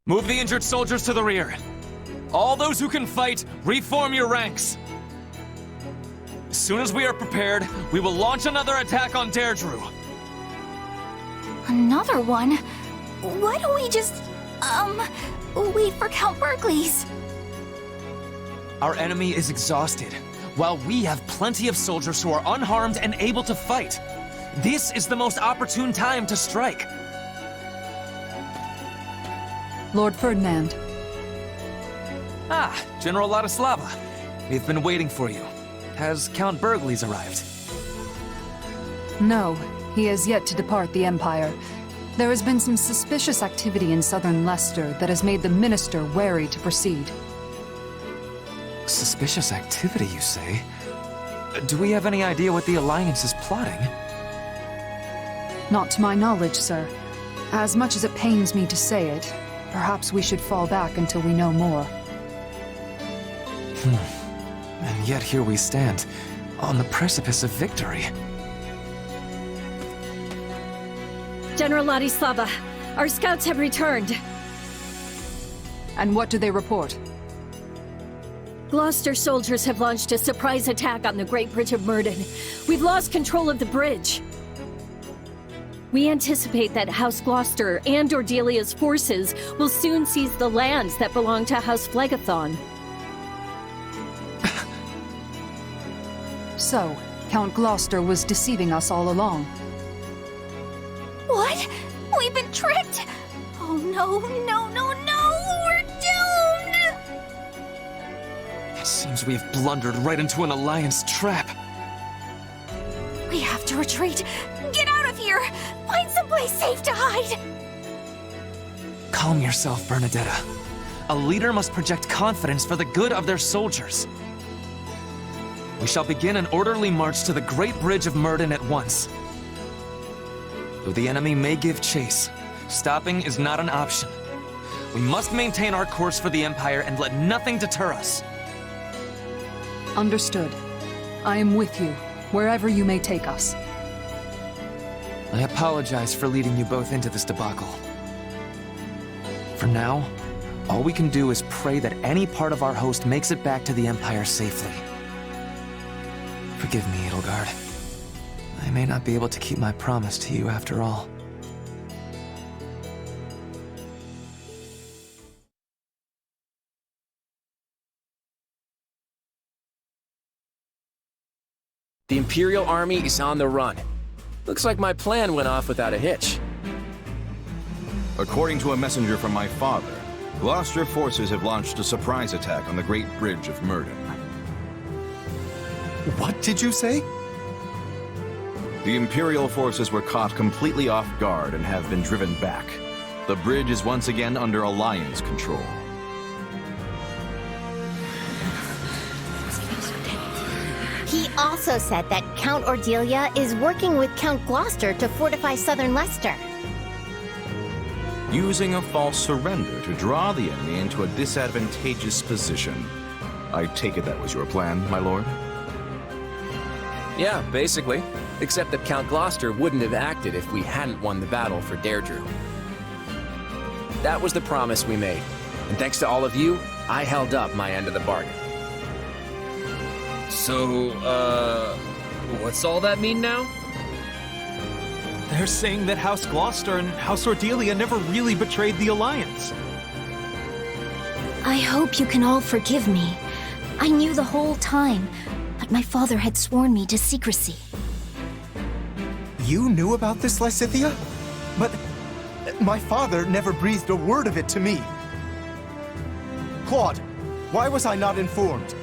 Move the injured soldiers to the rear. All those who can fight, reform your ranks. As soon as we are prepared, we will launch another attack on Deirdre. Another one? Why don't we just, wait for Count Berkeley's? Our enemy is exhausted, while we have plenty of soldiers who are unharmed and able to fight. This is the most opportune time to strike. Lord Ferdinand. Ah, General Ladislava. We've been waiting for you. Has Count Berkeley's arrived? No, he has yet to depart the Empire. There has been some suspicious activity in southern Leicester that has made the Minister wary to proceed. Suspicious activity, you say? Do we have any idea what the Alliance is plotting? Not to my knowledge, sir. As much as it pains me to say it, perhaps we should fall back until we know more. And yet here we stand, on the precipice of victory. General Ladislava, our scouts have returned. And what do they report? Gloucester soldiers have launched a surprise attack on the Great Bridge of Murden. We've lost control of the bridge. We anticipate that House Gloucester and Ordelia's forces will soon seize the lands that belong to House Phlegethon. So, Count Gloucester was deceiving us all along. What? We've been tricked? Oh no, no, no, no! We're doomed! It seems we have blundered right into an Alliance trap. We have to retreat. Get out of here! Find someplace safe to hide! Calm yourself, Bernadetta. A leader must project confidence for the good of their soldiers. We shall begin an orderly march to the Great Bridge of Murden at once. Though the enemy may give chase, stopping is not an option. We must maintain our course for the Empire and let nothing deter us. Understood. I am with you, wherever you may take us. I apologize for leading you both into this debacle. For now, all we can do is pray that any part of our host makes it back to the Empire safely. Forgive me, Edelgard. I may not be able to keep my promise to you after all. The Imperial Army is on the run. Looks like my plan went off without a hitch. According to a messenger from my father, Gloucester forces have launched a surprise attack on the Great Bridge of Murden. What did you say? The Imperial forces were caught completely off guard and have been driven back. The bridge is once again under Alliance control. He also said that Count Ordelia is working with Count Gloucester to fortify southern Leicester. Using a false surrender to draw the enemy into a disadvantageous position. I take it that was your plan, my lord? Yeah, basically. Except that Count Gloucester wouldn't have acted if we hadn't won the battle for Deirdre. That was the promise we made. And thanks to all of you, I held up my end of the bargain. So, what's all that mean now? They're saying that House Gloucester and House Ordelia never really betrayed the Alliance. I hope you can all forgive me. I knew the whole time, but my father had sworn me to secrecy. You knew about this, Lysithea? But my father never breathed a word of it to me. Claude, why was I not informed?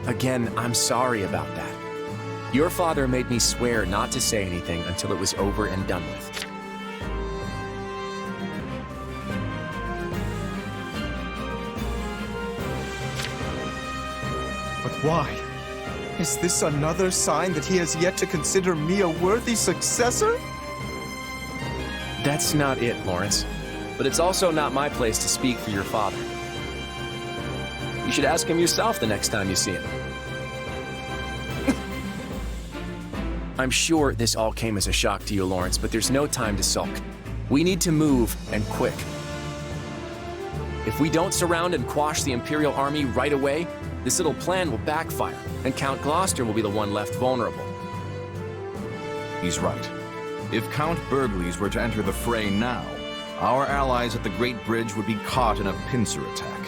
Again, I'm sorry about that. Your father made me swear not to say anything until it was over and done with. But why? Is this another sign that he has yet to consider me a worthy successor? That's not it, Lawrence. But it's also not my place to speak for your father. You should ask him yourself the next time you see him. I'm sure this all came as a shock to you, Lawrence, but there's no time to sulk. We need to move, and quick. If we don't surround and quash the Imperial army right away, this little plan will backfire, and Count Gloucester will be the one left vulnerable. He's right. If Count Burgleys were to enter the fray now, our allies at the Great Bridge would be caught in a pincer attack.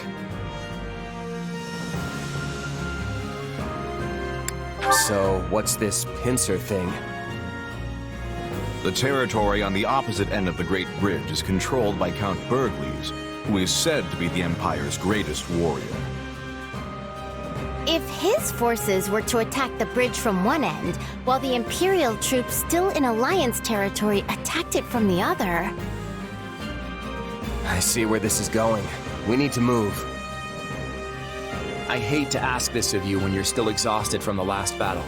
So, what's this pincer thing? The territory on the opposite end of the Great Bridge is controlled by Count Burgleys, who is said to be the Empire's greatest warrior. If his forces were to attack the bridge from one end, while the Imperial troops still in Alliance territory attacked it from the other... I see where this is going. We need to move. I hate to ask this of you when you're still exhausted from the last battle,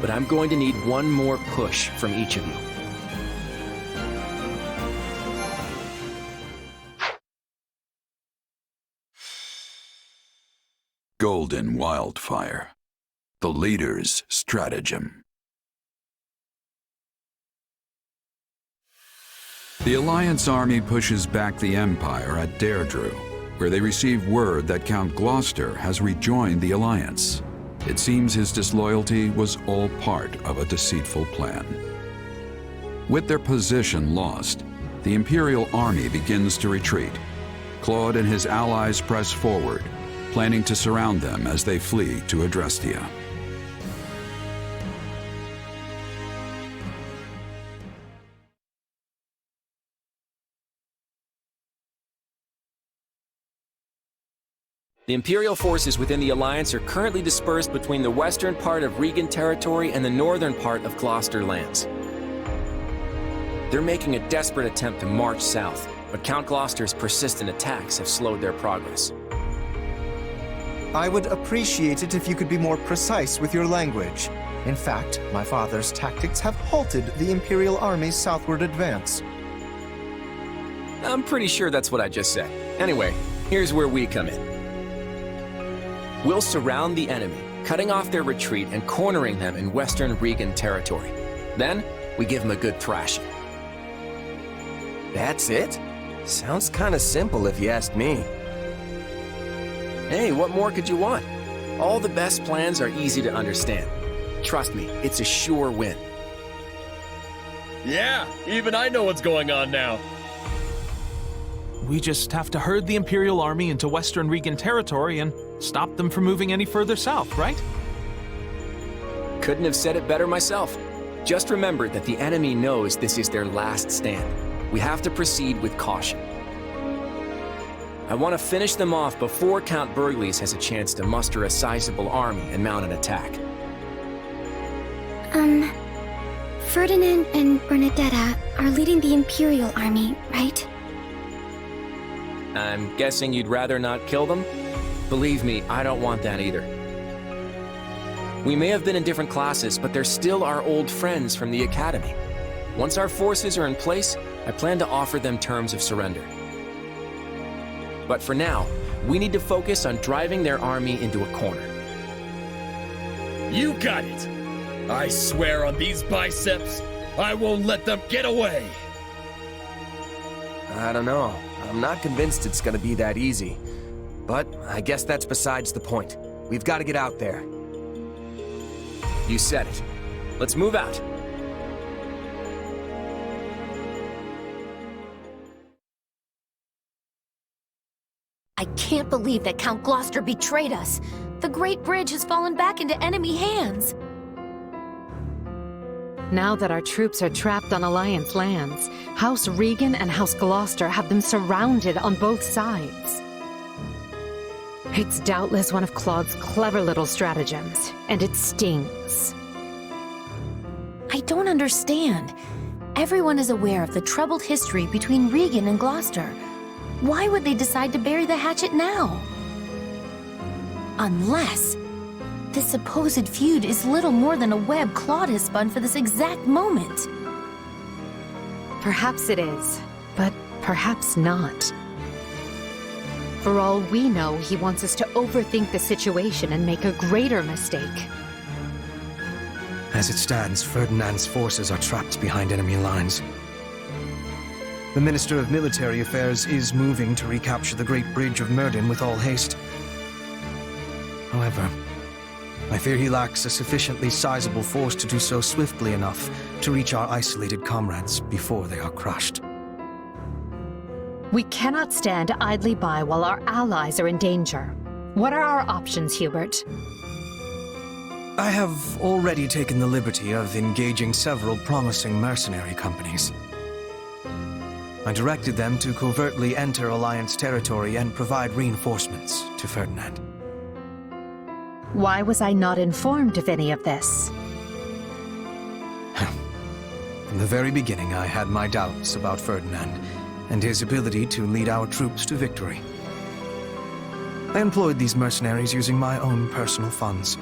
but I'm going to need one more push from each of you. Golden Wildfire. The leader's stratagem. The Alliance army pushes back the Empire at Deirdre, where they receive word that Count Gloucester has rejoined the Alliance. It seems his disloyalty was all part of a deceitful plan. With their position lost, the Imperial army begins to retreat. Claude and his allies press forward, planning to surround them as they flee to Adrestia. The Imperial forces within the Alliance are currently dispersed between the western part of Regan territory and the northern part of Gloucester lands. They're making a desperate attempt to march south, but Count Gloucester's persistent attacks have slowed their progress. I would appreciate it if you could be more precise with your language. In fact, my father's tactics have halted the Imperial Army's southward advance. I'm pretty sure that's what I just said. Anyway, here's where we come in. We'll surround the enemy, cutting off their retreat and cornering them in western Regan territory. Then, we give them a good thrashing. That's it? Sounds kinda simple if you ask me. Hey, what more could you want? All the best plans are easy to understand. Trust me, it's a sure win. Yeah, even I know what's going on now. We just have to herd the Imperial army into western Regan territory and stop them from moving any further south, right? Couldn't have said it better myself. Just remember that the enemy knows this is their last stand. We have to proceed with caution. I want to finish them off before Count Burgleys has a chance to muster a sizable army and mount an attack. Ferdinand and Bernadetta are leading the Imperial army, right? I'm guessing you'd rather not kill them? Believe me, I don't want that either. We may have been in different classes, but they're still our old friends from the Academy. Once our forces are in place, I plan to offer them terms of surrender. But for now, we need to focus on driving their army into a corner. You got it! I swear on these biceps, I won't let them get away! I don't know. I'm not convinced it's gonna be that easy. But I guess that's besides the point. We've got to get out there. You said it. Let's move out. I can't believe that Count Gloucester betrayed us. The Great Bridge has fallen back into enemy hands. Now that our troops are trapped on Alliance lands, House Regan and House Gloucester have them surrounded on both sides. It's doubtless one of Claude's clever little stratagems, and it stings. I don't understand. Everyone is aware of the troubled history between Regan and Gloucester. Why would they decide to bury the hatchet now? Unless this supposed feud is little more than a web Claude has spun for this exact moment. Perhaps it is, but perhaps not. For all we know, he wants us to overthink the situation and make a greater mistake. As it stands, Ferdinand's forces are trapped behind enemy lines. The Minister of Military Affairs is moving to recapture the Great Bridge of Murden with all haste. However, I fear he lacks a sufficiently sizable force to do so swiftly enough to reach our isolated comrades before they are crushed. We cannot stand idly by while our allies are in danger. What are our options, Hubert? I have already taken the liberty of engaging several promising mercenary companies. I directed them to covertly enter Alliance territory and provide reinforcements to Ferdinand. Why was I not informed of any of this? From the very beginning, I had my doubts about Ferdinand and his ability to lead our troops to victory. I employed these mercenaries using my own personal funds,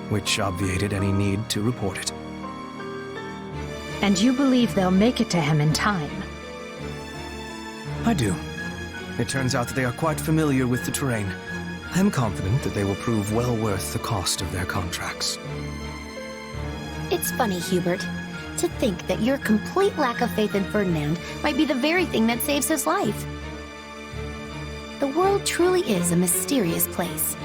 which obviated any need to report it. And you believe they'll make it to him in time? I do. It turns out that they are quite familiar with the terrain. I am confident that they will prove well worth the cost of their contracts. It's funny, Hubert, to think that your complete lack of faith in Ferdinand might be the very thing that saves his life. The world truly is a mysterious place.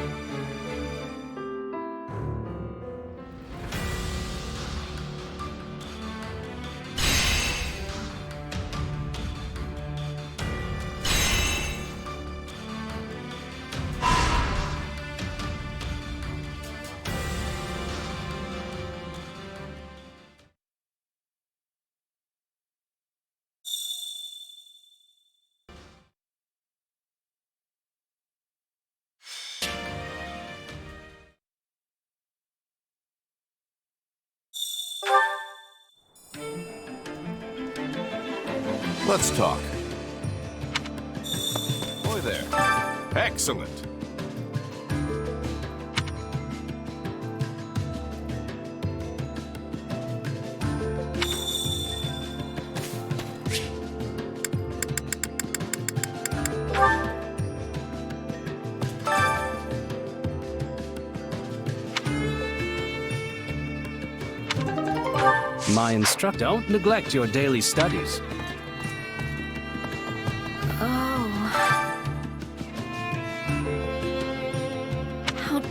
Let's talk. Boy there. Excellent. My instructor, don't neglect your daily studies.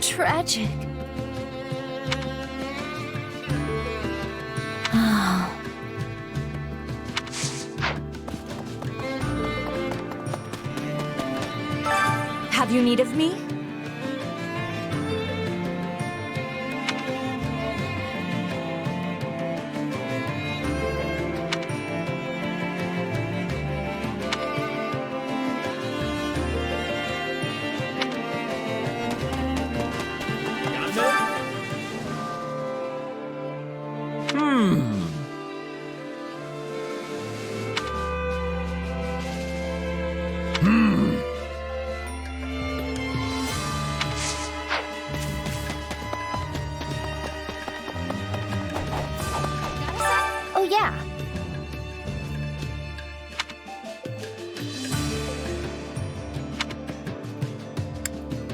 Tragic. Oh. Have you need of me? Oh, yeah.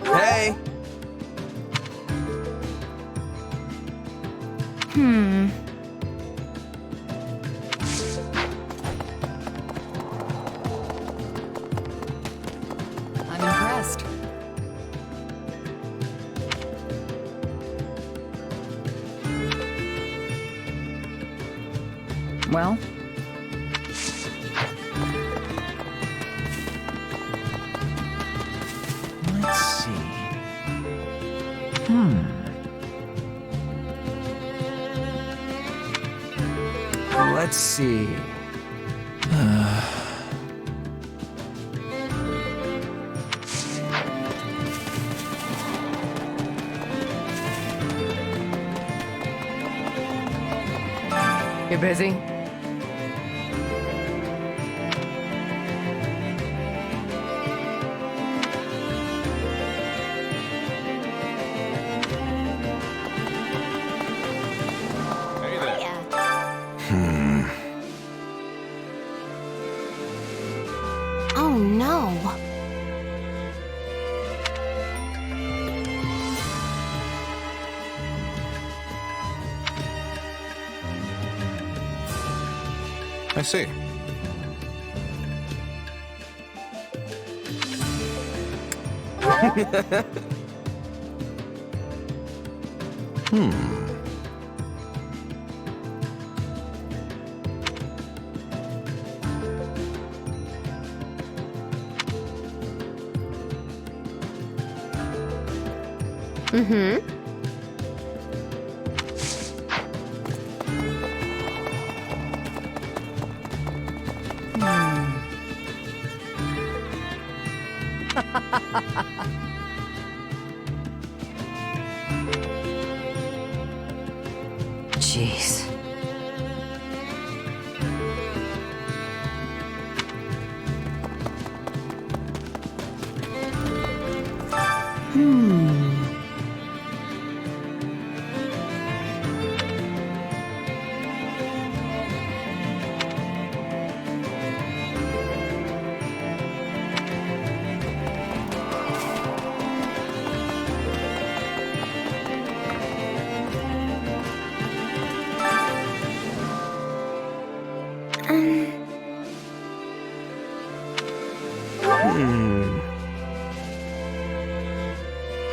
Hey! I'm impressed. Well, Let's see. Let's see. You busy? Hey there. Oh no. I see. Mm-hmm. Jeez.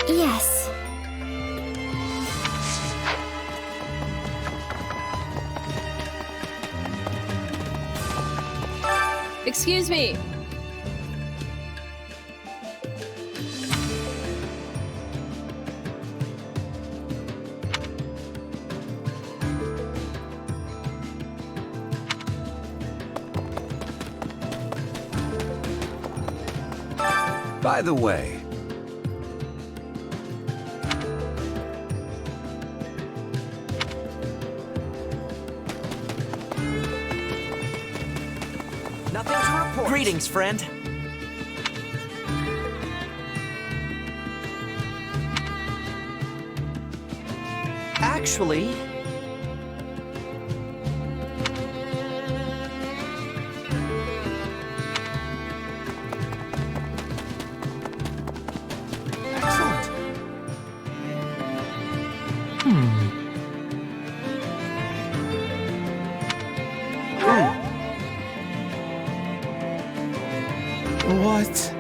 Yes. Excuse me. By the way, Nothing to report. Greetings, friend. Actually... Excellent. What?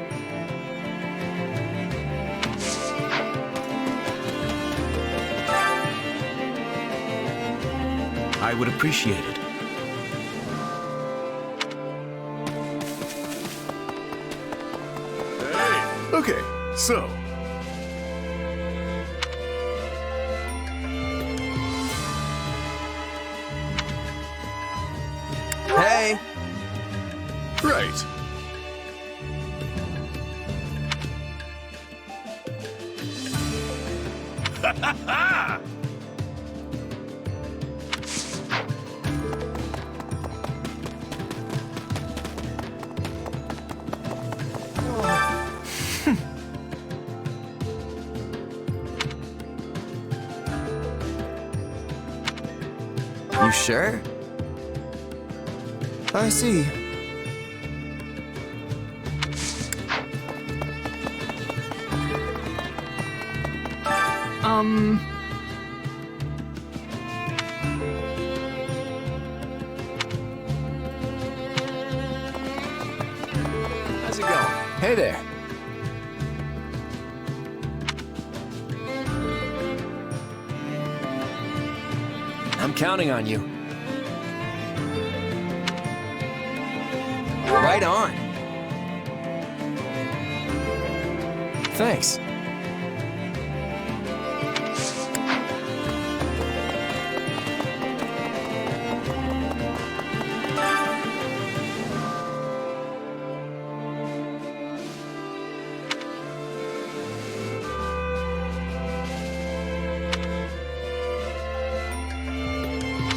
I would appreciate it. Okay, so. Hey! Right. Ha ha ha! You sure? I see. How's it going? Hey there. I'm counting on you. Right on. Thanks.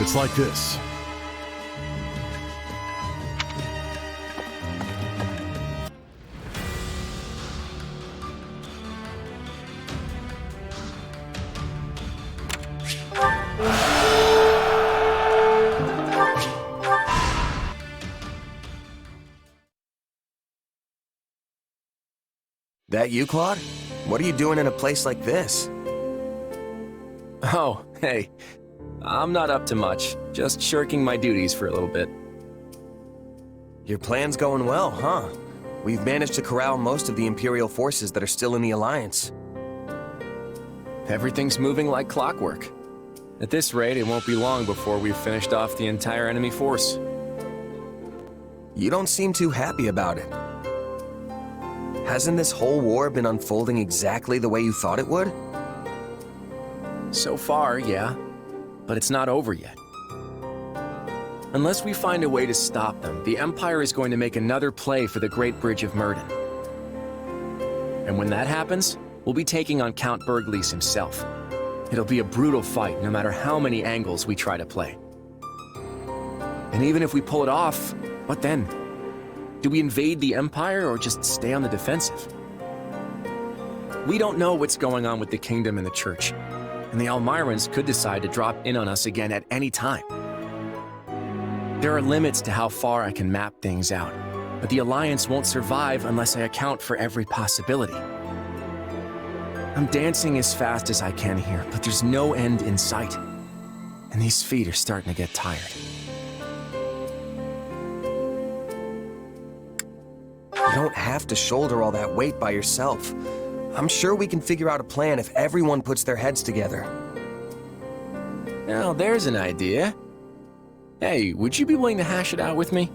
It's like this. That you, Claude? What are you doing in a place like this? Oh, hey. I'm not up to much. Just shirking my duties for a little bit. Your plan's going well, huh? we've managed to corral most of the Imperial forces that are still in the Alliance. Everything's moving like clockwork. At this rate, it won't be long before we've finished off the entire enemy force. You don't seem too happy about it. Hasn't this whole war been unfolding exactly the way you thought it would? So far, yeah. But it's not over yet. Unless we find a way to stop them, the Empire is going to make another play for the Great Bridge of Murden. And when that happens, we'll be taking on Count Bergliez himself. It'll be a brutal fight, no matter how many angles we try to play. And even if we pull it off, what then? Do we invade the Empire or just stay on the defensive? We don't know what's going on with the Kingdom and the Church, and the Almirans could decide to drop in on us again at any time. There are limits to how far I can map things out, but the Alliance won't survive unless I account for every possibility. I'm dancing as fast as I can here, but there's no end in sight. And these feet are starting to get tired. You don't have to shoulder all that weight by yourself. I'm sure we can figure out a plan if everyone puts their heads together. Now, there's an idea. Hey, would you be willing to hash it out with me?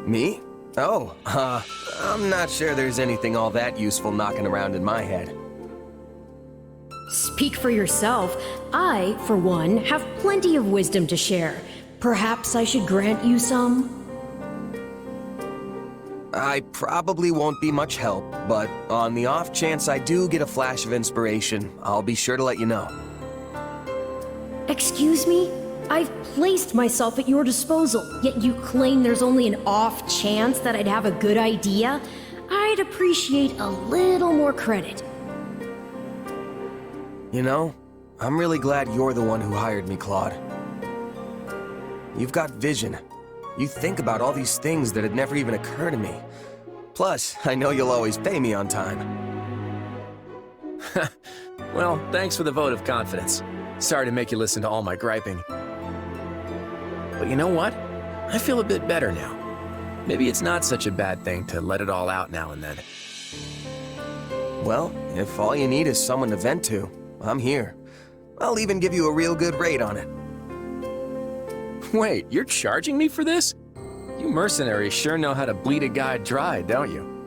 Me? Oh, I'm not sure there's anything all that useful knocking around in my head. Speak for yourself. I, for one, have plenty of wisdom to share. Perhaps I should grant you some? I probably won't be much help, but on the off chance I do get a flash of inspiration, I'll be sure to let you know. Excuse me? I've placed myself at your disposal, yet you claim there's only an off chance that I'd have a good idea? I'd appreciate a little more credit. You know, I'm really glad you're the one who hired me, Claude. You've got vision. You think about all these things that had never even occurred to me. Plus, I know you'll always pay me on time. Well, thanks for the vote of confidence. Sorry to make you listen to all my griping. But you know what? I feel a bit better now. Maybe it's not such a bad thing to let it all out now and then. Well, if all you need is someone to vent to, I'm here. I'll even give you a real good rate on it. Wait, you're charging me for this? You mercenaries sure know how to bleed a guy dry, don't you?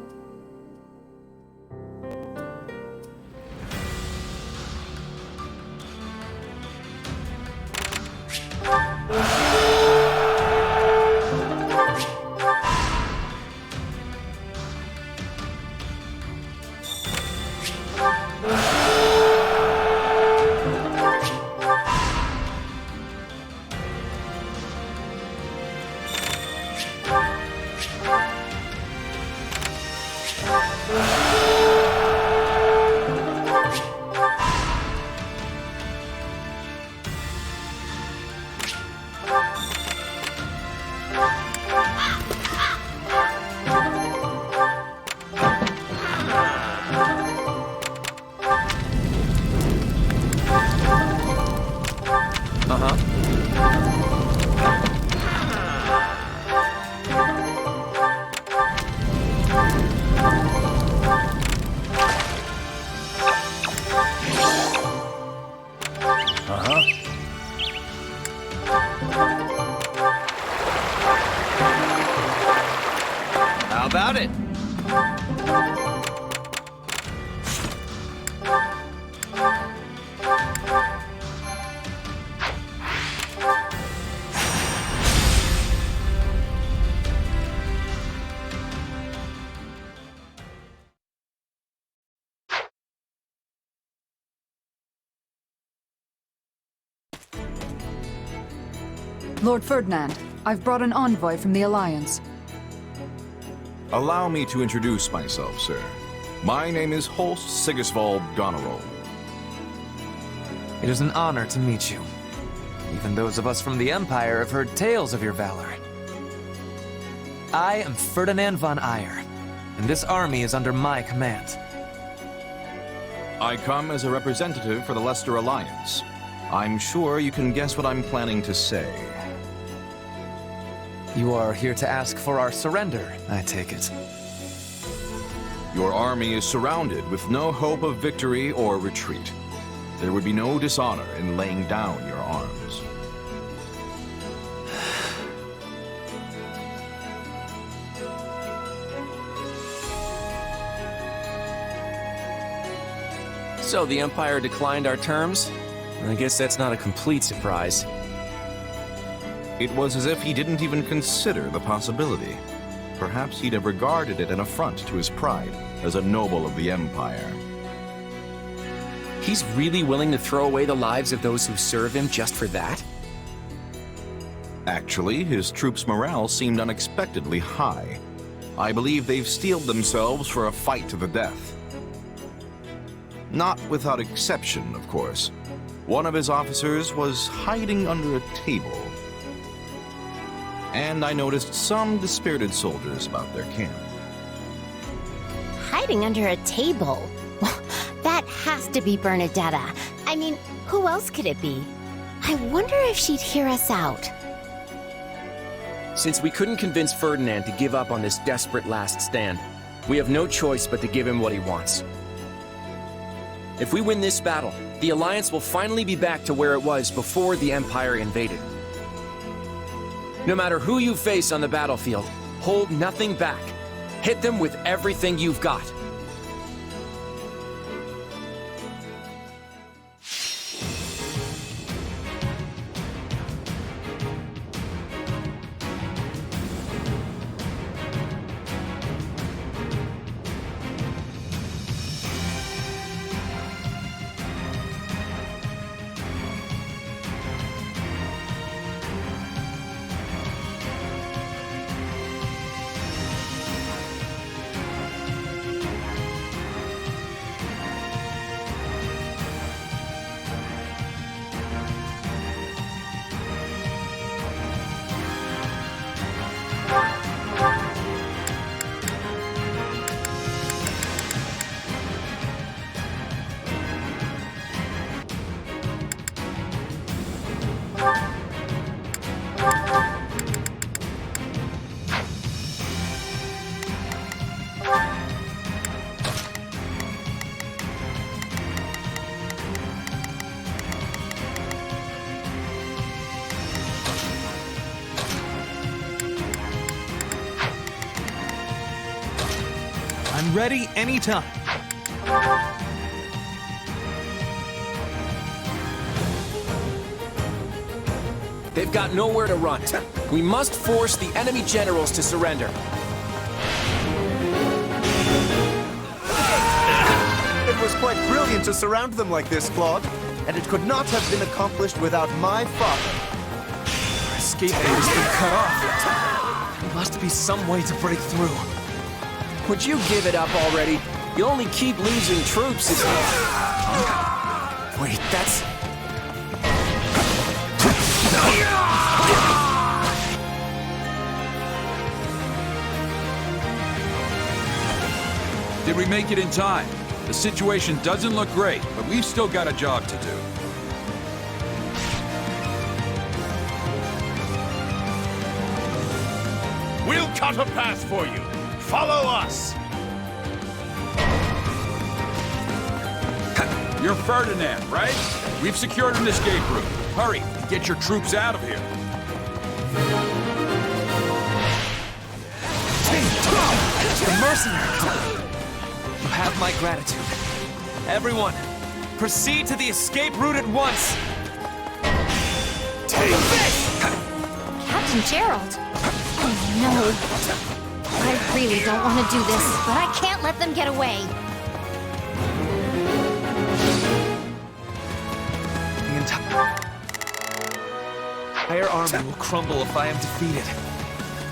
How about it? Lord Ferdinand, I've brought an envoy from the Alliance. Allow me to introduce myself, sir. My name is Holst Sigisvald Goneril. It is an honor to meet you. Even those of us from the Empire have heard tales of your valor. I am Ferdinand von Eyre, and this army is under my command. I come as a representative for the Leicester Alliance. I'm sure you can guess what I'm planning to say. You are here to ask for our surrender, I take it. Your army is surrounded with no hope of victory or retreat. There would be no dishonor in laying down your arms. So the Empire declined our terms? I guess that's not a complete surprise. It was as if he didn't even consider the possibility. Perhaps he'd have regarded it an affront to his pride as a noble of the Empire. He's really willing to throw away the lives of those who serve him just for that? Actually, his troops' morale seemed unexpectedly high. I believe they've steeled themselves for a fight to the death. Not without exception, of course. One of his officers was hiding under a table. And I noticed some dispirited soldiers about their camp. Hiding under a table? That has to be Bernadetta. I mean, who else could it be? I wonder if she'd hear us out. Since we couldn't convince Ferdinand to give up on this desperate last stand, we have no choice but to give him what he wants. If we win this battle, the Alliance will finally be back to where it was before the Empire invaded. No matter who you face on the battlefield, hold nothing back. Hit them with everything you've got. I'm ready anytime. They've got nowhere to run. We must force the enemy generals to surrender. It was quite brilliant to surround them like this, Claude. And it could not have been accomplished without my father. Our escape route has been cut off. There must be some way to break through. Would you give it up already? You only keep losing troops if you... Wait, that's... Did we make it in time? The situation doesn't look great, but we've still got a job to do. We'll cut a path for you. Follow us! You're Ferdinand, right? We've secured an escape route. Hurry, and get your troops out of here. The mercenaries! You have my gratitude. Everyone, proceed to the escape route at once! Take this! Captain Gerald! Oh no. I really don't want to do this, but I can't let them get away. The entire army will crumble if I am defeated.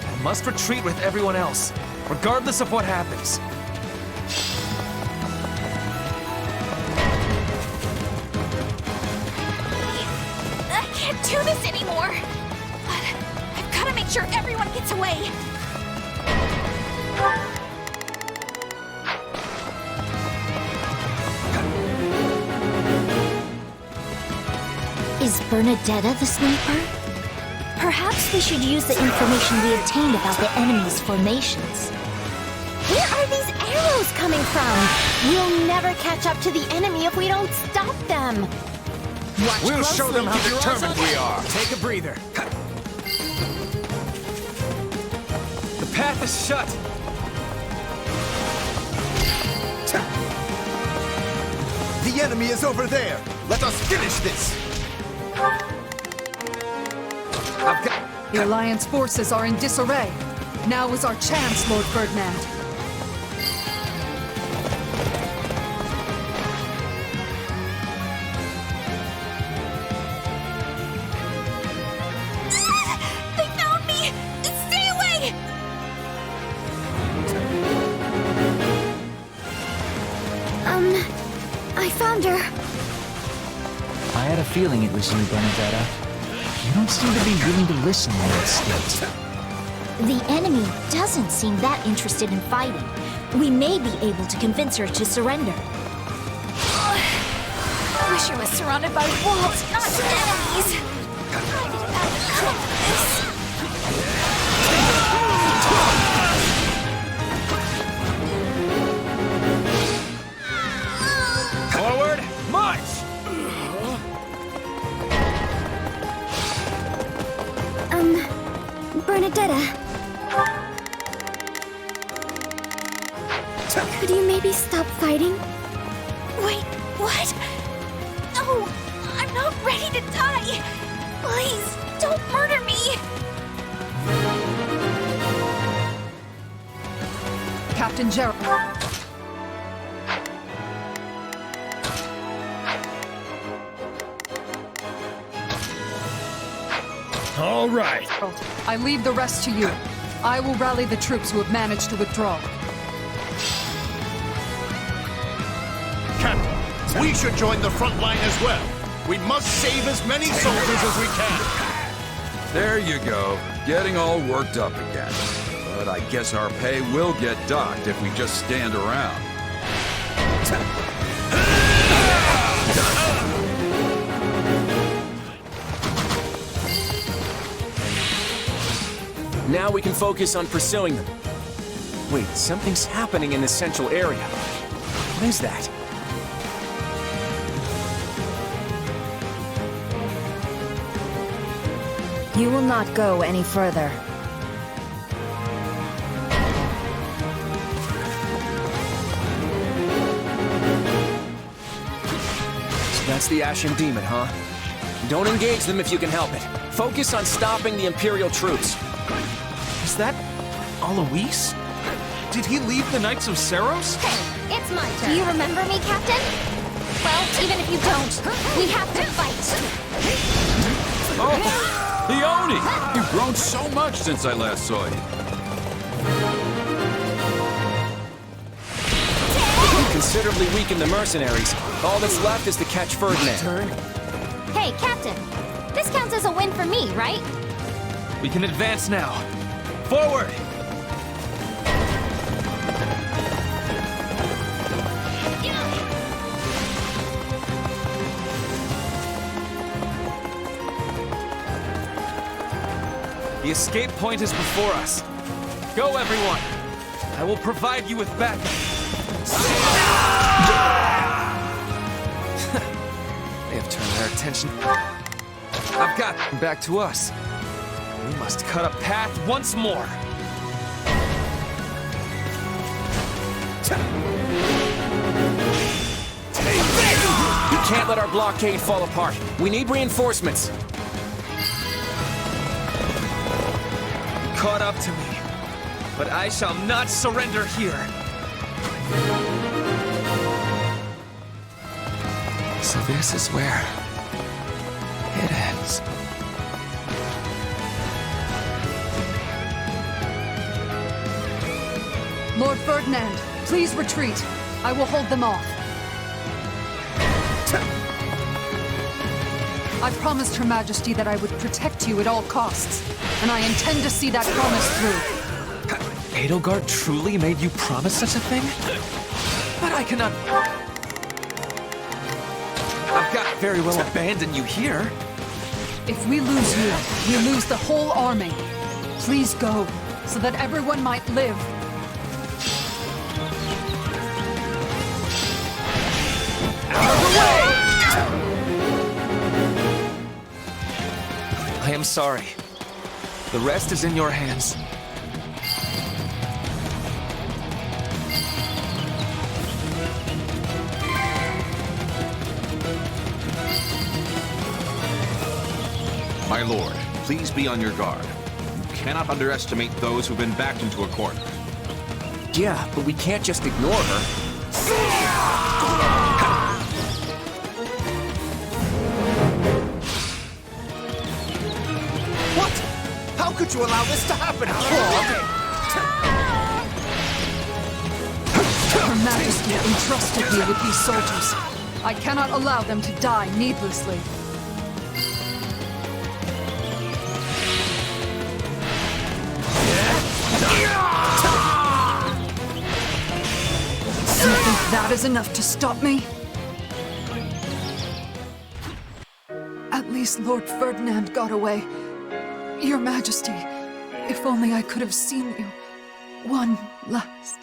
I must retreat with everyone else, regardless of what happens. I can't do this anymore. But I've got to make sure everyone gets away. Is Bernadetta the sniper? Perhaps we should use the information we obtained about the enemy's formations. Where are these arrows coming from? We'll never catch up to the enemy if we don't stop them. We'll show them how determined we are. Take a breather. The path is shut. The enemy is over there. Let us finish this. The Alliance forces are in disarray. Now is our chance, Lord Ferdinand. They found me! Stay away! I found her. I had a feeling it was you, Bernadetta. You don't seem to be willing to listen when it states. The enemy doesn't seem that interested in fighting. We may be able to convince her to surrender. I wish I was surrounded by wolves, not enemies. Forward, march! Bernadetta. Could you maybe stop fighting? Wait, what? No, I'm not ready to die. Please, don't murder me. Captain Gerald. All right. I leave the rest to you. I will rally the troops who have managed to withdraw. Captain, we should join the front line as well. We must save as many soldiers as we can. There you go, getting all worked up again. But I guess our pay will get docked if we just stand around. Now we can focus on pursuing them. Wait, something's happening in the central area. What is that? You will not go any further. So that's the Ashen Demon, huh? Don't engage them if you can help it. Focus on stopping the Imperial troops. Is that Alois? Did he leave the Knights of Saros? Hey, it's my turn. Do you remember me, Captain? Well, even if you don't, we have to fight. Oh, Leone! You've grown so much since I last saw you. You considerably weakened the mercenaries. All that's left is to catch Ferdinand. Hey, Captain. This counts as a win for me, right? We can advance now. Forward! The escape point is before us. Go, everyone! I will provide you with backup. They have turned their attention. I've got them back to us. We must cut a path once more. We can't let our blockade fall apart. We need reinforcements. Caught up to me, but I shall not surrender here. So this is where it ends. Lord Ferdinand, please retreat. I will hold them off. I promised Her Majesty that I would protect you at all costs, and I intend to see that promise through. Edelgard truly made you promise such a thing? But I cannot... I've got very well abandon you here. If we lose you, we lose the whole army. Please go, so that everyone might live. Out of the way! I am sorry. The rest is in your hands. My lord, please be on your guard. You cannot underestimate those who've been backed into a corner. Yeah, but we can't just ignore her. What? How could you allow this to happen, Claude? Her Majesty entrusted me with these soldiers. I cannot allow them to die needlessly. You think that is enough to stop me? At least Lord Ferdinand got away. Your Majesty, if only I could have seen you one last.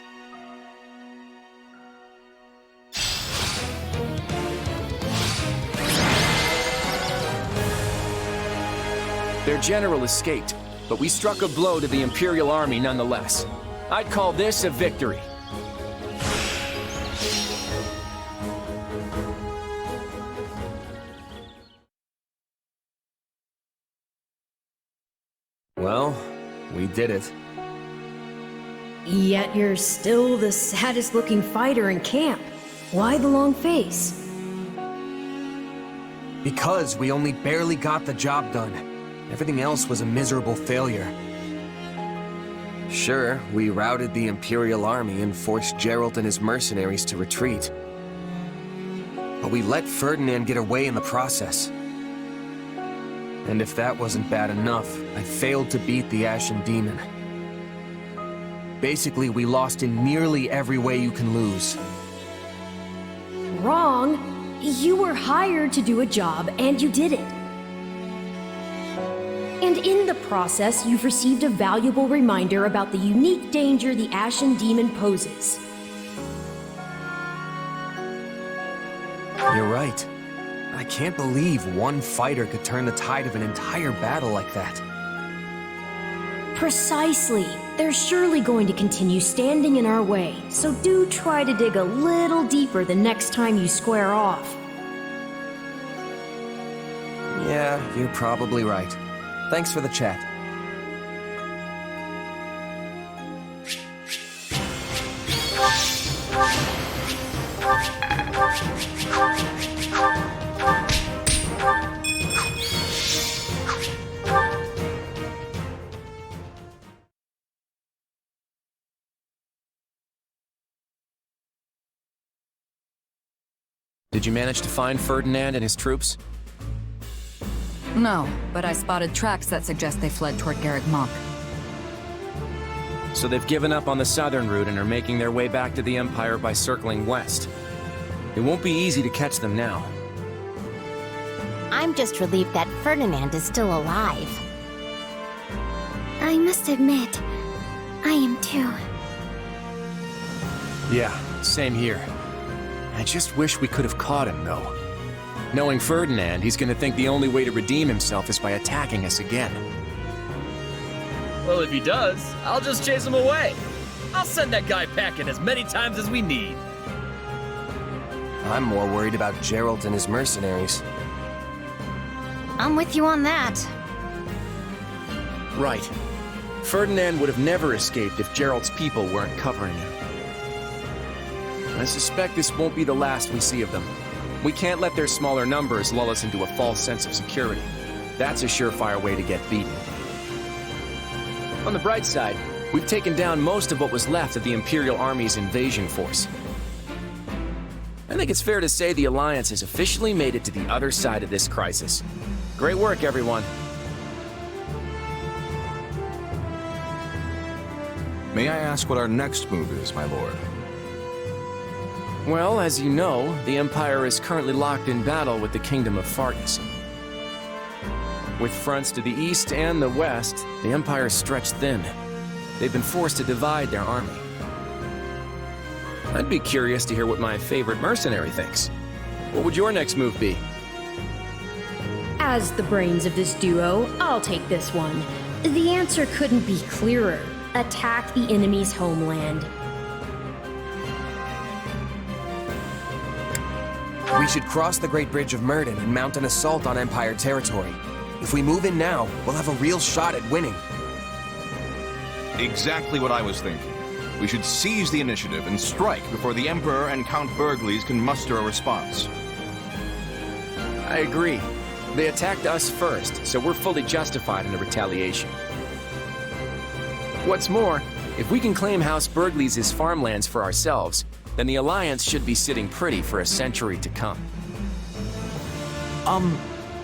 Their general escaped, but we struck a blow to the Imperial army nonetheless. I'd call this a victory. Well, we did it. Yet you're still the saddest looking fighter in camp. Why the long face? Because we only barely got the job done. Everything else was a miserable failure. Sure, we routed the Imperial army and forced Geralt and his mercenaries to retreat. But we let Ferdinand get away in the process. And if that wasn't bad enough, I failed to beat the Ashen Demon. Basically, we lost in nearly every way you can lose. Wrong. You were hired to do a job, and you did it. And in the process, you've received a valuable reminder about the unique danger the Ashen Demon poses. You're right. I can't believe one fighter could turn the tide of an entire battle like that. Precisely. They're surely going to continue standing in our way, so do try to dig a little deeper the next time you square off. Yeah, you're probably right. Thanks for the chat. Did you manage to find Ferdinand and his troops? No, but I spotted tracks that suggest they fled toward Garreg Mach. So they've given up on the southern route and are making their way back to the Empire by circling west. It won't be easy to catch them now. I'm just relieved that Ferdinand is still alive. I must admit, I am too. Yeah, same here. I just wish we could have caught him, though. Knowing Ferdinand, he's gonna think the only way to redeem himself is by attacking us again. Well, if he does, I'll just chase him away. I'll send that guy packing as many times as we need. I'm more worried about Geralt and his mercenaries. I'm with you on that. Right. Ferdinand would have never escaped if Geralt's people weren't covering him. I suspect this won't be the last we see of them. We can't let their smaller numbers lull us into a false sense of security. That's a surefire way to get beaten. On the bright side, we've taken down most of what was left of the Imperial Army's invasion force. I think it's fair to say the Alliance has officially made it to the other side of this crisis. Great work, everyone. May I ask what our next move is, my lord? Well, as you know, the Empire is currently locked in battle with the Kingdom of Fargus. With fronts to the east and the west, the Empire is stretched thin. They've been forced to divide their army. I'd be curious to hear what my favorite mercenary thinks. What would your next move be? As the brains of this duo, I'll take this one. The answer couldn't be clearer. Attack the enemy's homeland. We should cross the Great Bridge of Murden and mount an assault on Empire territory. If we move in now, we'll have a real shot at winning. Exactly what I was thinking. We should seize the initiative and strike before the Emperor and Count Bergles can muster a response. I agree. They attacked us first, so we're fully justified in a retaliation. What's more, if we can claim House Bergles' farmlands for ourselves, then the Alliance should be sitting pretty for a century to come.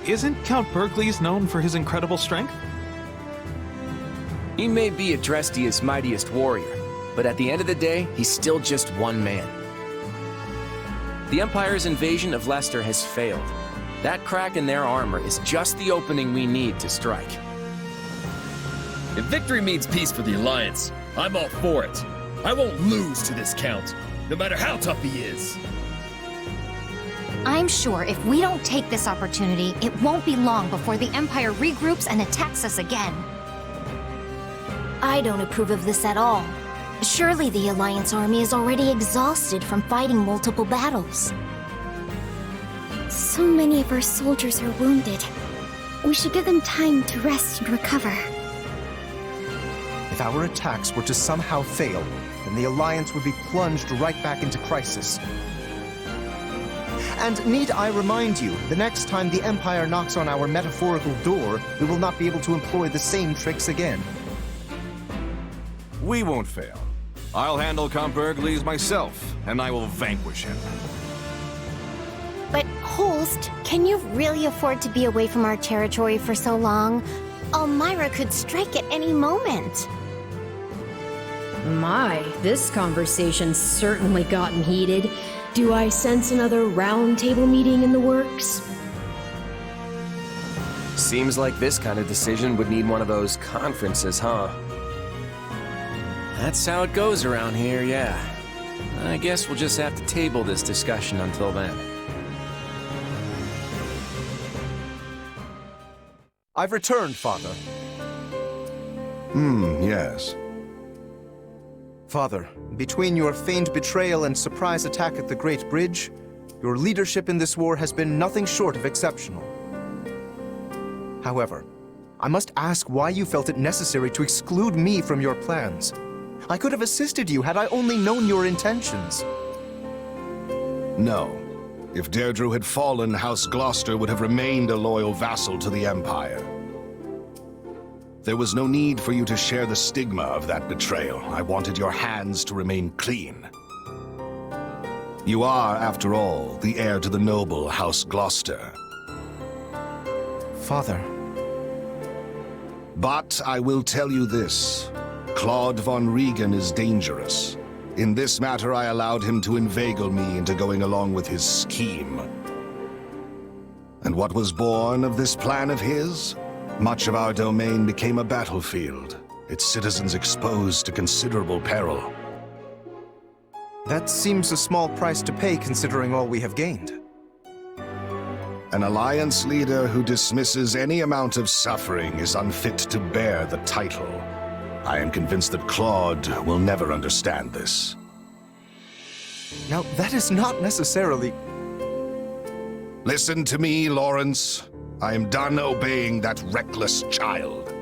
Isn't Count Bergles known for his incredible strength? He may be Adrestia's mightiest warrior, but at the end of the day, he's still just one man. The Empire's invasion of Leicester has failed. That crack in their armor is just the opening we need to strike. If victory means peace for the Alliance, I'm all for it. I won't lose to this Count, no matter how tough he is. I'm sure if we don't take this opportunity, it won't be long before the Empire regroups and attacks us again. I don't approve of this at all. Surely the Alliance army is already exhausted from fighting multiple battles. So many of our soldiers are wounded. We should give them time to rest and recover. If our attacks were to somehow fail, then the Alliance would be plunged right back into crisis. And need I remind you, the next time the Empire knocks on our metaphorical door, we will not be able to employ the same tricks again. We won't fail. I'll handle Count Bergles myself, and I will vanquish him. But Holst, can you really afford to be away from our territory for so long? Elmyra could strike at any moment. My, this conversation's certainly gotten heated. Do I sense another roundtable meeting in the works? Seems like this kind of decision would need one of those conferences, huh? That's how it goes around here, yeah. I guess we'll just have to table this discussion until then. I've returned, Father. Yes. Father, between your feigned betrayal and surprise attack at the Great Bridge, your leadership in this war has been nothing short of exceptional. However, I must ask why you felt it necessary to exclude me from your plans. I could have assisted you had I only known your intentions. No. If Deirdre had fallen, House Gloucester would have remained a loyal vassal to the Empire. There was no need for you to share the stigma of that betrayal. I wanted your hands to remain clean. You are, after all, the heir to the noble House Gloucester. Father. But I will tell you this. Claude von Regan is dangerous. In this matter, I allowed him to inveigle me into going along with his scheme. And what was born of this plan of his? Much of our domain became a battlefield, its citizens exposed to considerable peril. That seems a small price to pay considering all we have gained. An Alliance leader who dismisses any amount of suffering is unfit to bear the title. I am convinced that Claude will never understand this. Now, that is not necessarily... Listen to me, Lawrence. I am done obeying that reckless child.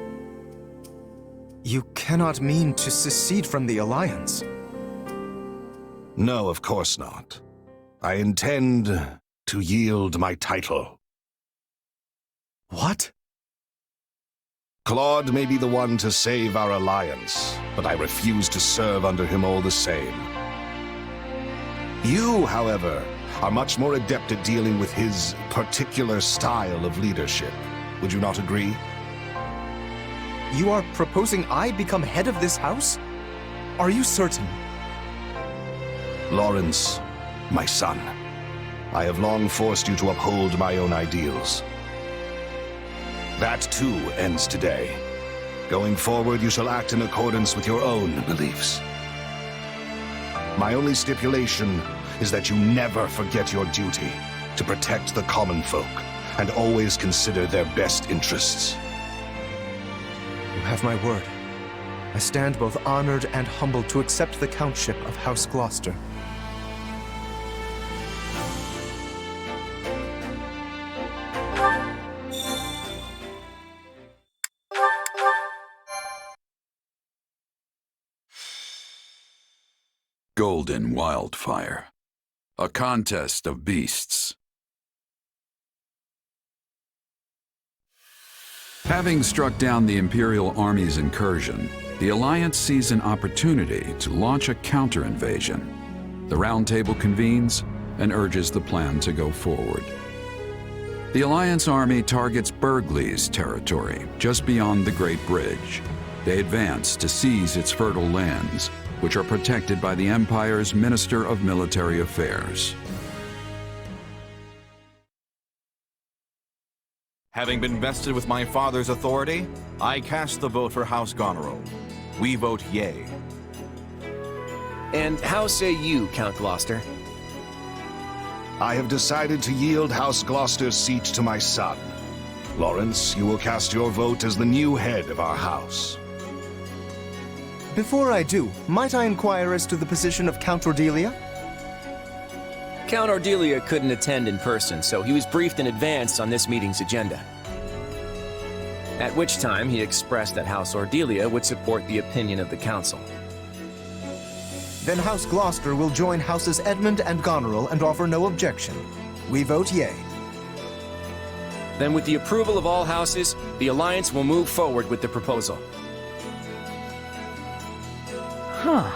You cannot mean to secede from the Alliance. No, of course not. I intend to yield my title. What? Claude may be the one to save our alliance, but I refuse to serve under him all the same. You, however, are much more adept at dealing with his particular style of leadership. Would you not agree? You are proposing I become head of this house? Are you certain? Lawrence, my son, I have long forced you to uphold my own ideals. That too ends today. Going forward, you shall act in accordance with your own beliefs. My only stipulation is that you never forget your duty to protect the common folk and always consider their best interests. You have my word. I stand both honored and humbled to accept the countship of House Gloucester. Golden Wildfire. A contest of beasts. Having struck down the Imperial Army's incursion, the Alliance sees an opportunity to launch a counter-invasion. The Round Table convenes and urges the plan to go forward. The Alliance army targets Burghley's territory, just beyond the Great Bridge. They advance to seize its fertile lands, which are protected by the Empire's Minister of Military Affairs. Having been vested with my father's authority, I cast the vote for House Goneril. We vote yea. And how say you, Count Gloucester? I have decided to yield House Gloucester's seat to my son. Lawrence, you will cast your vote as the new head of our house. Before I do, might I inquire as to the position of Count Ordelia? Count Ordelia couldn't attend in person, so he was briefed in advance on this meeting's agenda. At which time he expressed that House Ordelia would support the opinion of the council. Then House Gloucester will join Houses Edmund and Goneril and offer no objection. We vote yea. Then with the approval of all houses, the Alliance will move forward with the proposal. Huh.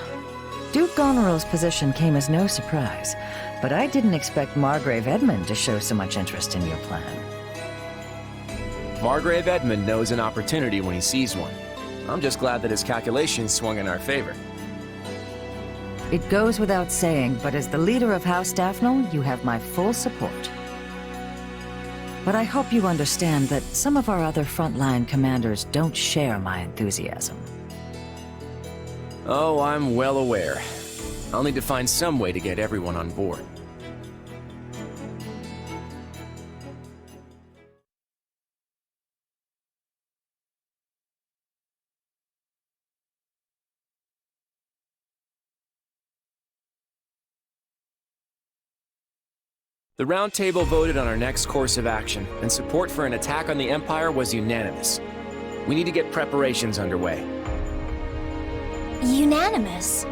Duke Goneril's position came as no surprise, but I didn't expect Margrave Edmund to show so much interest in your plan. Margrave Edmund knows an opportunity when he sees one. I'm just glad that his calculations swung in our favor. It goes without saying, but as the leader of House Daphne, you have my full support. But I hope you understand that some of our other frontline commanders don't share my enthusiasm. Oh, I'm well aware. I'll need to find some way to get everyone on board. The Round Table voted on our next course of action, and support for an attack on the Empire was unanimous. We need to get preparations underway. Unanimous?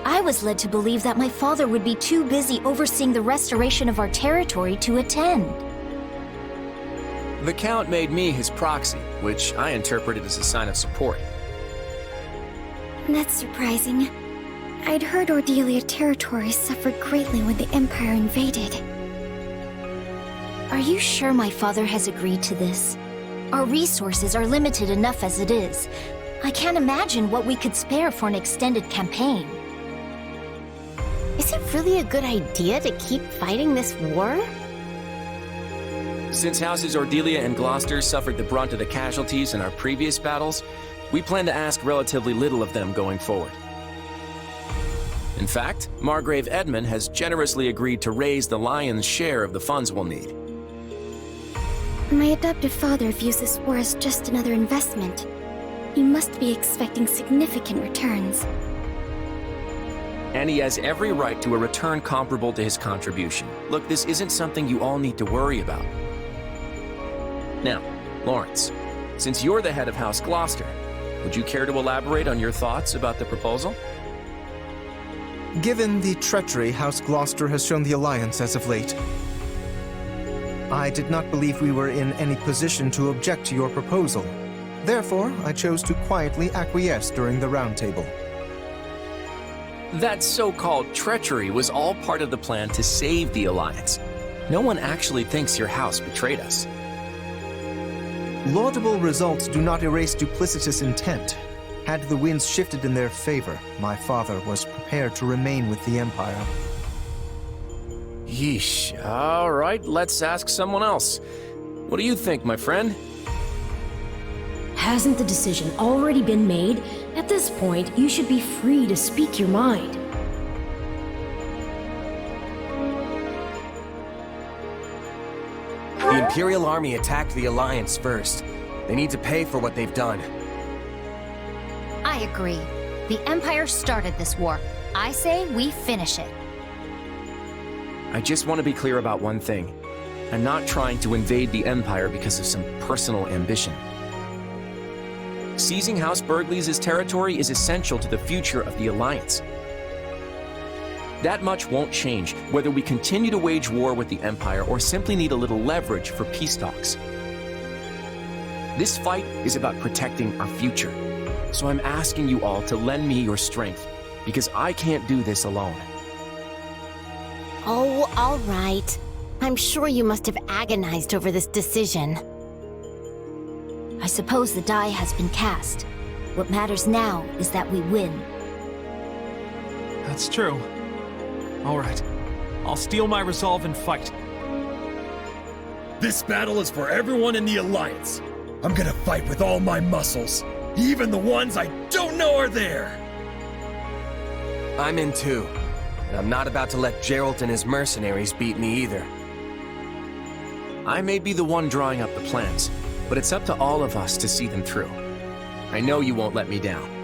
I was led to believe that my father would be too busy overseeing the restoration of our territory to attend. The Count made me his proxy, which I interpreted as a sign of support. That's surprising. I'd heard Ordelia territory suffered greatly when the Empire invaded. Are you sure my father has agreed to this? Our resources are limited enough as it is. I can't imagine what we could spare for an extended campaign. Is it really a good idea to keep fighting this war? Since Houses Ordelia and Gloucester suffered the brunt of the casualties in our previous battles, we plan to ask relatively little of them going forward. In fact, Margrave Edmund has generously agreed to raise the lion's share of the funds we'll need. My adoptive father views this war as just another investment. He must be expecting significant returns. And he has every right to a return comparable to his contribution. Look, this isn't something you all need to worry about. Now, Lawrence, since you're the head of House Gloucester, would you care to elaborate on your thoughts about the proposal? Given the treachery House Gloucester has shown the Alliance as of late, I did not believe we were in any position to object to your proposal. Therefore, I chose to quietly acquiesce during the Round Table. That so-called treachery was all part of the plan to save the Alliance. No one actually thinks your house betrayed us. Laudable results do not erase duplicitous intent. Had the winds shifted in their favor, my father was prepared to remain with the Empire. Yeesh. All right, let's ask someone else. What do you think, my friend? Hasn't the decision already been made? At this point, you should be free to speak your mind. The Imperial Army attacked the Alliance first. They need to pay for what they've done. I agree. The Empire started this war. I say we finish it. I just want to be clear about one thing. I'm not trying to invade the Empire because of some personal ambition. Seizing House Burgleys' territory is essential to the future of the Alliance. That much won't change, whether we continue to wage war with the Empire or simply need a little leverage for peace talks. This fight is about protecting our future. So I'm asking you all to lend me your strength, because I can't do this alone. Oh, all right. I'm sure you must have agonized over this decision. I suppose the die has been cast. What matters now is that we win. That's true. All right. I'll steel my resolve and fight. This battle is for everyone in the Alliance. I'm gonna fight with all my muscles, even the ones I don't know are there. I'm in too. And I'm not about to let Geralt and his mercenaries beat me either. I may be the one drawing up the plans, but it's up to all of us to see them through. I know you won't let me down.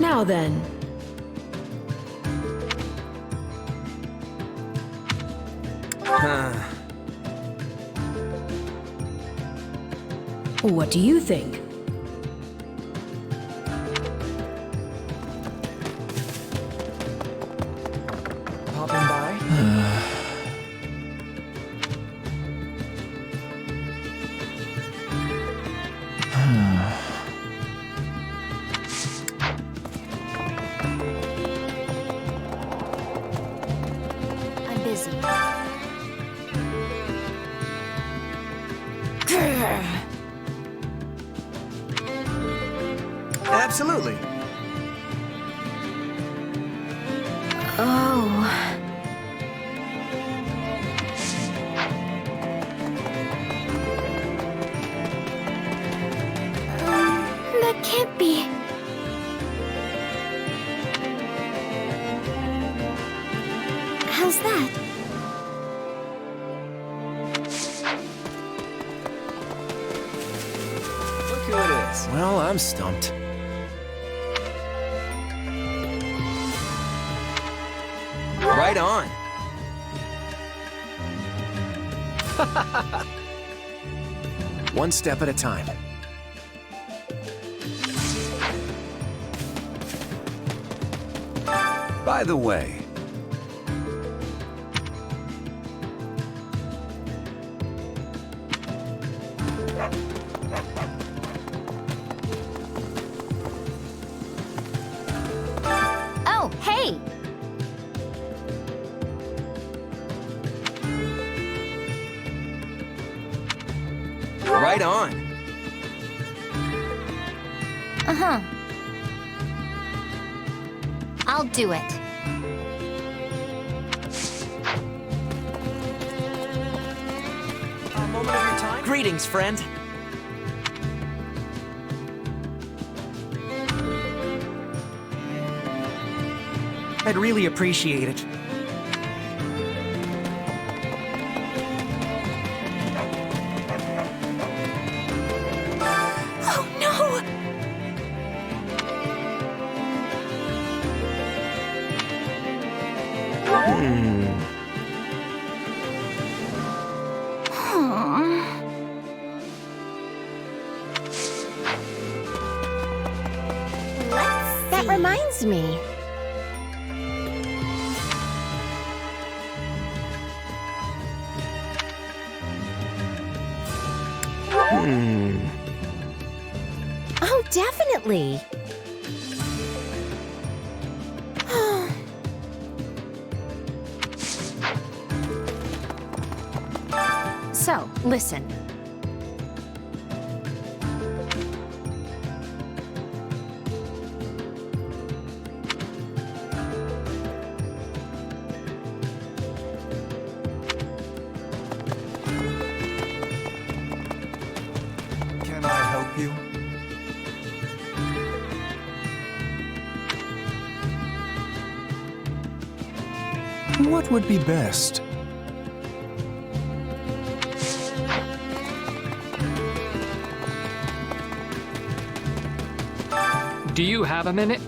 Now then. What do you think? Popping by? I'm busy. Absolutely. Oh. That can't be. How's that? Look who it is. Well, I'm stumped. Right on. One step at a time. By the way, Oh, hey! right on. Uh-huh. I'll do it. A moment of your time? Greetings, friend. I'd really appreciate it. Oh no! That reminds me. definitely. So, listen. Can I help you? What would be best? Do you have a minute?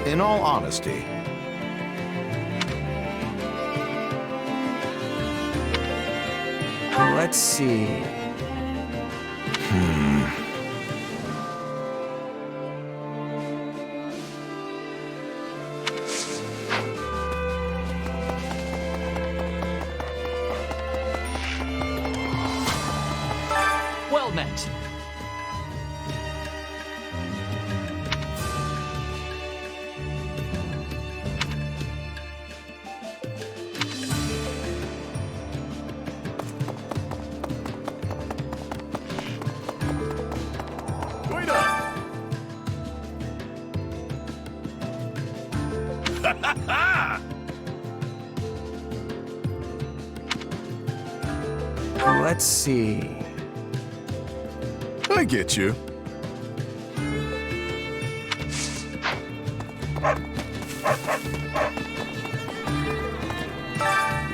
In all honesty, Let's see. Well met. Wait up! Let's see. I get you.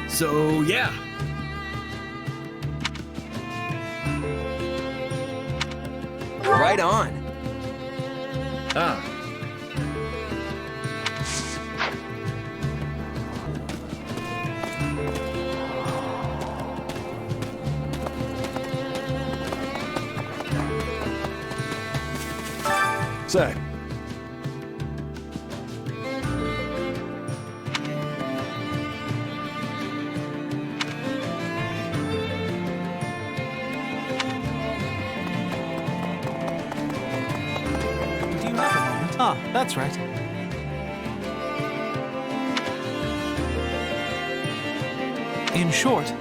So, yeah. Right on. Ah. Say, Do you have a moment? Ah, that's right. In short...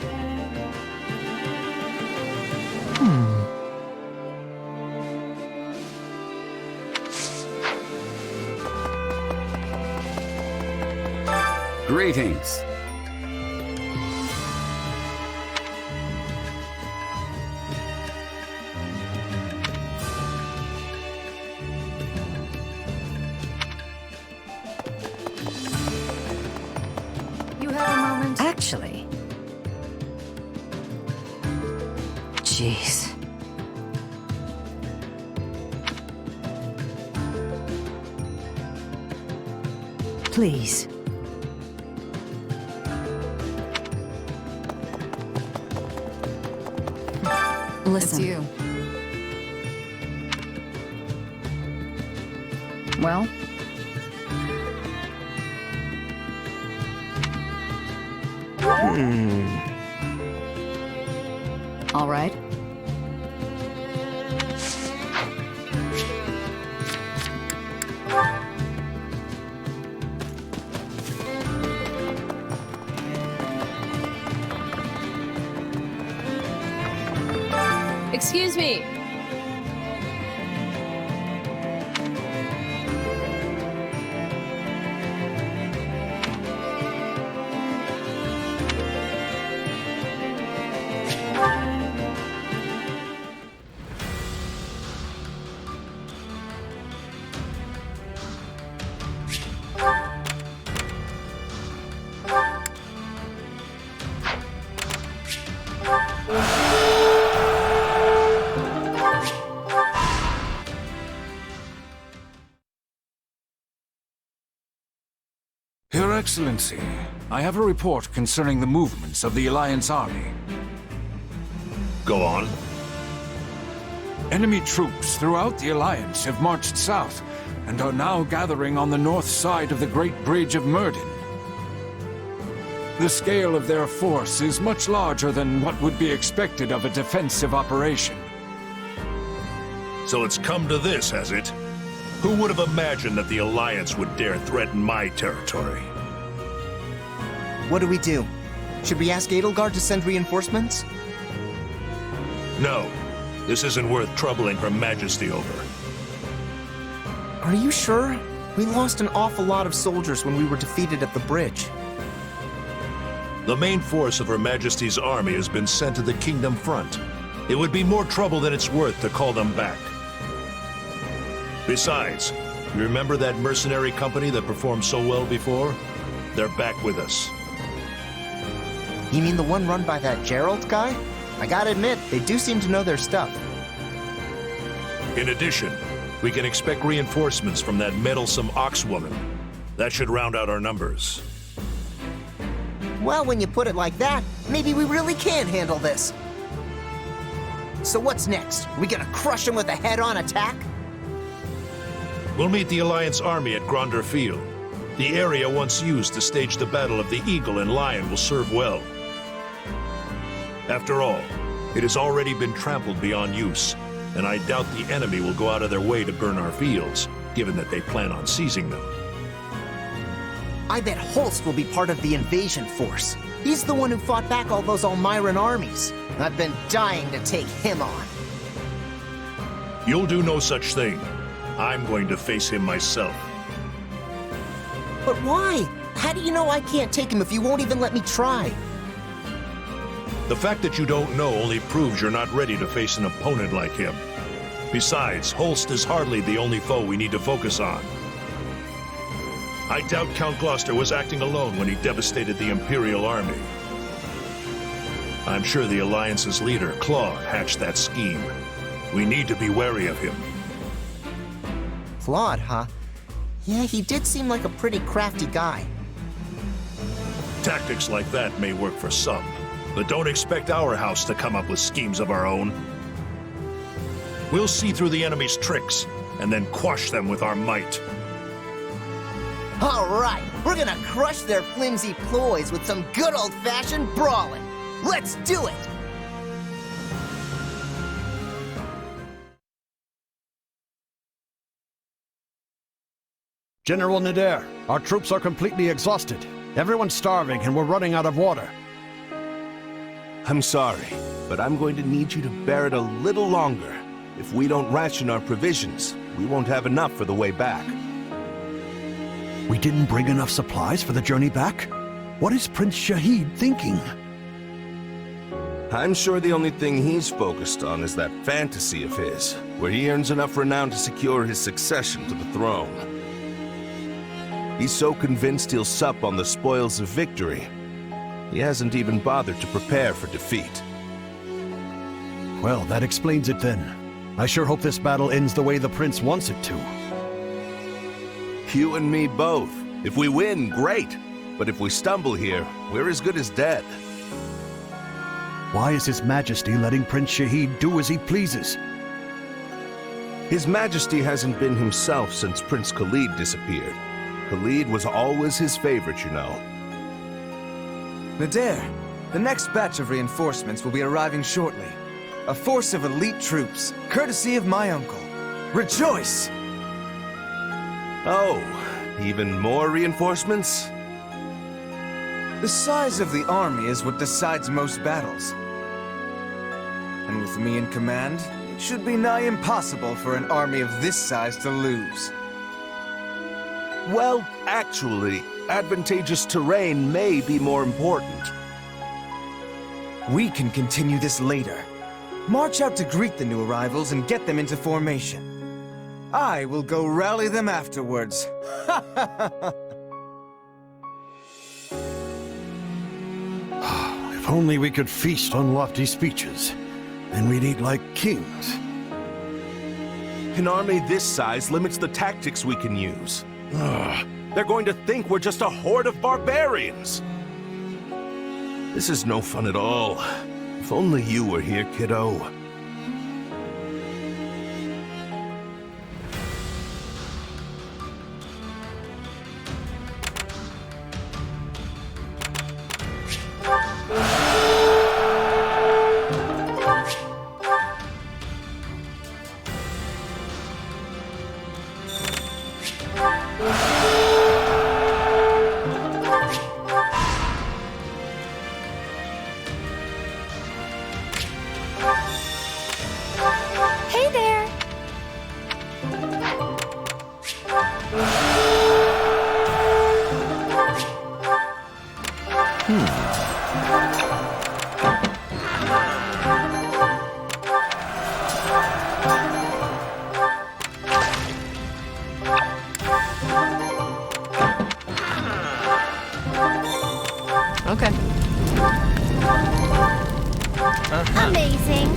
Greetings. You have a moment? Actually. Jeez. Please. Listen. It's you. Well? All right. Excuse me. Your Excellency, I have a report concerning the movements of the Alliance army. Go on. Enemy troops throughout the Alliance have marched south, and are now gathering on the north side of the Great Bridge of Murden. The scale of their force is much larger than what would be expected of a defensive operation. So it's come to this, has it? Who would have imagined that the Alliance would dare threaten my territory? What do we do? Should we ask Edelgard to send reinforcements? No. This isn't worth troubling Her Majesty over. Are you sure? We lost an awful lot of soldiers when we were defeated at the bridge. The main force of Her Majesty's army has been sent to the Kingdom front. It would be more trouble than it's worth to call them back. Besides, you remember that mercenary company that performed so well before? They're back with us. You mean the one run by that Gerald guy? I gotta admit, they do seem to know their stuff. In addition, we can expect reinforcements from that meddlesome ox woman. That should round out our numbers. Well, when you put it like that, maybe we really can handle this. So what's next? We gonna crush them with a head-on attack? We'll meet the Alliance army at Gronder Field. The area once used to stage the Battle of the Eagle and Lion will serve well. After all, it has already been trampled beyond use, and I doubt the enemy will go out of their way to burn our fields, given that they plan on seizing them. I bet Holst will be part of the invasion force. He's the one who fought back all those Almiran armies. I've been dying to take him on. You'll do no such thing. I'm going to face him myself. But why? How do you know I can't take him if you won't even let me try? The fact that you don't know only proves you're not ready to face an opponent like him. Besides, Holst is hardly the only foe we need to focus on. I doubt Count Gloucester was acting alone when he devastated the Imperial army. I'm sure the Alliance's leader, Claude, hatched that scheme. We need to be wary of him. Claude, huh? Yeah, he did seem like a pretty crafty guy. Tactics like that may work for some, but don't expect our house to come up with schemes of our own. We'll see through the enemy's tricks, and then quash them with our might. All right, we're gonna crush their flimsy ploys with some good old-fashioned brawling. Let's do it! General Nader, our troops are completely exhausted. Everyone's starving and we're running out of water. I'm sorry, but I'm going to need you to bear it a little longer. If we don't ration our provisions, we won't have enough for the way back. We didn't bring enough supplies for the journey back? What is Prince Shahid thinking? I'm sure the only thing he's focused on is that fantasy of his, where he earns enough renown to secure his succession to the throne. He's so convinced he'll sup on the spoils of victory, he hasn't even bothered to prepare for defeat. Well, that explains it then. I sure hope this battle ends the way the prince wants it to. You and me both. If we win, great. But if we stumble here, we're as good as dead. Why is His Majesty letting Prince Shahid do as he pleases? His Majesty hasn't been himself since Prince Khalid disappeared. Khalid was always his favorite, you know. Nader, the next batch of reinforcements will be arriving shortly. A force of elite troops, courtesy of my uncle. Rejoice! Oh, even more reinforcements? The size of the army is what decides most battles. And with me in command, it should be nigh impossible for an army of this size to lose. Well, actually, advantageous terrain may be more important. We can continue this later. March out to greet the new arrivals and get them into formation. I will go rally them afterwards. If only we could feast on lofty speeches. Then we'd eat like kings. An army this size limits the tactics we can use. They're going to think we're just a horde of barbarians. This is no fun at all. If only you were here, kiddo. Okay. Amazing.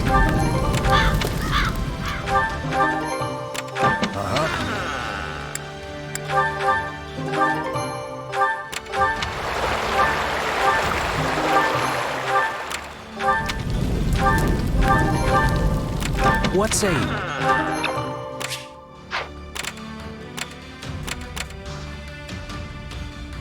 What say you?